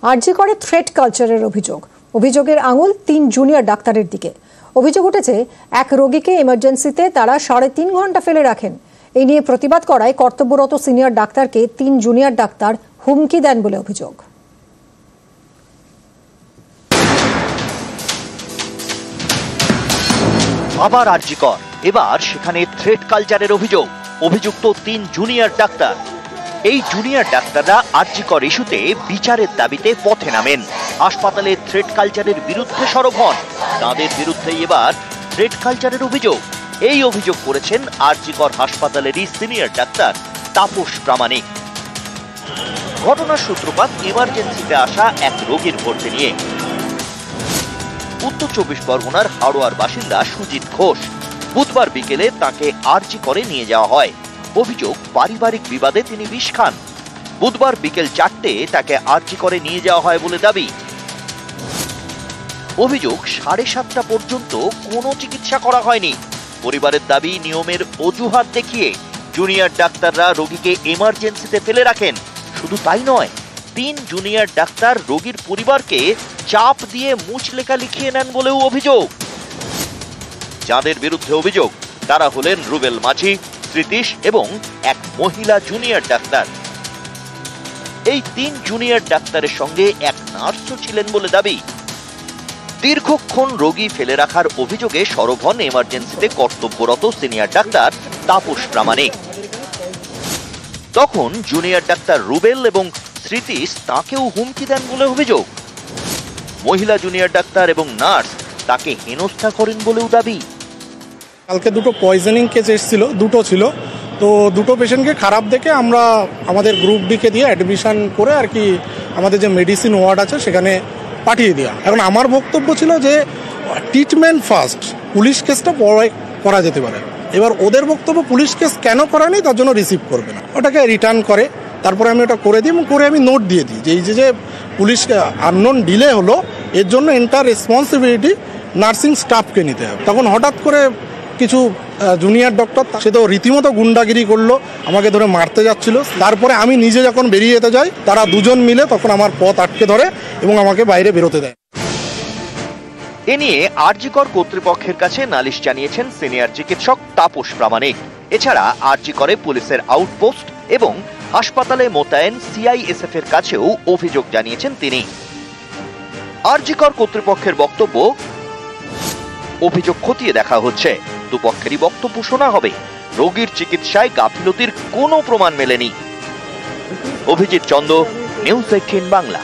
আরজি করে থ্রেট কালচারের অভিযোগের আঙুল 3 জুনিয়র ডাক্তারের দিকে। অভিযোগ উঠেছে এক রোগীকে এমার্জেন্সিতে তারা 3.5 ঘন্টা ফেলে রাখেন। এই নিয়ে প্রতিবাদ করায় কর্তব্যরত সিনিয়র ডাক্তারকে 3 জুনিয়র ডাক্তার হুমকি দেন বলে অভিযোগ। আবার আরজি কর, এবার সেখানে থ্রেট কালচারের অভিযুক্ত 3 জুনিয়র ডাক্তার। এই জুনিয়র ডাক্তাররা আরজি কর ইস্যুতে বিচারের দাবিতে পথে নামেন। হাসপাতালে থ্রেট কালচারের বিরুদ্ধে সরব হন। তাদের বিরুদ্ধেই এবার থ্রেট কালচারের অভিযোগ। এই অভিযোগ করেছেন আরজি কর হাসপাতালেরই সিনিয়র ডাক্তার তাপস প্রামাণিক। ঘটনার সূত্রপাত এমার্জেন্সিতে আসা এক রোগীর ভর্তি নিয়ে। উত্তর 24 পরগনার হাড়োয়ার বাসিন্দা সুজিত ঘোষ। বুধবার বিকেলে তাকে আরজি করে নিয়ে যাওয়া হয়। অভিযোগ, পারিবারিক বিবাদে তিনি বিষ খান। বুধবার বিকেল 4টে তাকে আরজি করে নিয়ে যাওয়া হয় বলে দাবি। অভিযোগ, 7:30 পর্যন্ত কোনো চিকিৎসা করা হয়নি। পরিবারের দাবি, নিয়মের অজুহাত দেখিয়ে জুনিয়র ডাক্তাররা রোগীকে এমার্জেন্সিতে ফেলে রাখেন। শুধু তাই নয়, 3 জুনিয়র ডাক্তার রোগীর পরিবারকে চাপ দিয়ে মুচলেখা লিখিয়ে নেন বলেও অভিযোগ। যাদের বিরুদ্ধে অভিযোগ তারা হলেন রুবেল মাঝি, স্মৃতিশ এবং এক মহিলা জুনিয়র ডাক্তার। এই 3 জুনিয়র ডাক্তারের সঙ্গে এক নার্সও ছিলেন বলে দাবি। দীর্ঘক্ষণ রোগী ফেলে রাখার অভিযোগে সরব হন এমার্জেন্সিতে কর্তব্যরত সিনিয়র ডাক্তার তাপস প্রামাণিক। তখন জুনিয়র ডাক্তার রুবেল এবং স্মৃতিশ তাকেও হুমকি দেন বলে অভিযোগ। মহিলা জুনিয়র ডাক্তার এবং নার্স তাকে হেনস্থা করেন বলেও দাবি। কালকে 2টো পয়জনিং কেস এসেছিল, 2টো ছিল। তো 2টো পেশেন্টকে খারাপ দেখে আমরা আমাদের গ্রুপ ডিকে দিয়ে অ্যাডমিশন করে আর কি আমাদের যে মেডিসিন ওয়ার্ড আছে সেখানে পাঠিয়ে দেওয়া। এখন আমার বক্তব্য ছিল যে ট্রিটমেন্ট ফার্স্ট, পুলিশ কেসটা পরে করা যেতে পারে। এবার ওদের বক্তব্য পুলিশ কেস কেন করায়নি তার জন্য রিসিভ করবে না, ওটাকে রিটার্ন করে। তারপরে আমি ওটা করে দিই এবং করে আমি নোট দিয়ে দিই যে এই যে পুলিশ আননোন ডিলে হলো এর জন্য এন্টার রেসপন্সিবিলিটি নার্সিং স্টাফকে নিতে হবে। তখন হঠাৎ করে কিছু জুনিয়র ডক্টর সে তো রীতিমতো গুন্ডাগিরি করলো, আমাকে ধরে মারতে যাচ্ছিল। তারপরে আমি নিজে যখন বেরিয়ে যেতে যাই তারা দুজন মিলে তখন আমার পথ আটকে ধরে এবং আমাকে বাইরে বেরোতে দেয়। এ নিয়ে আরজি কর কর্তৃপক্ষের কাছে নালিশ জানিয়েছেন সিনিয়র চিকিৎসক তাপস প্রামাণিক। এছাড়া আরজি করে পুলিশের আউটপোস্ট এবং হাসপাতালে মোতায়েন সিআইএসএফ এর কাছেও অভিযোগ জানিয়েছেন তিনি। আরজি কর কর্তৃপক্ষের বক্তব্য, অভিযোগ খতিয়ে দেখা হচ্ছে, দুপক্ষেরই বক্তব্য শোনা হবে। রোগীর চিকিৎসায় গাফিলতির কোনো প্রমাণ মেলেনি। অভিজিৎ চন্দ, নিউজ 18 বাংলা।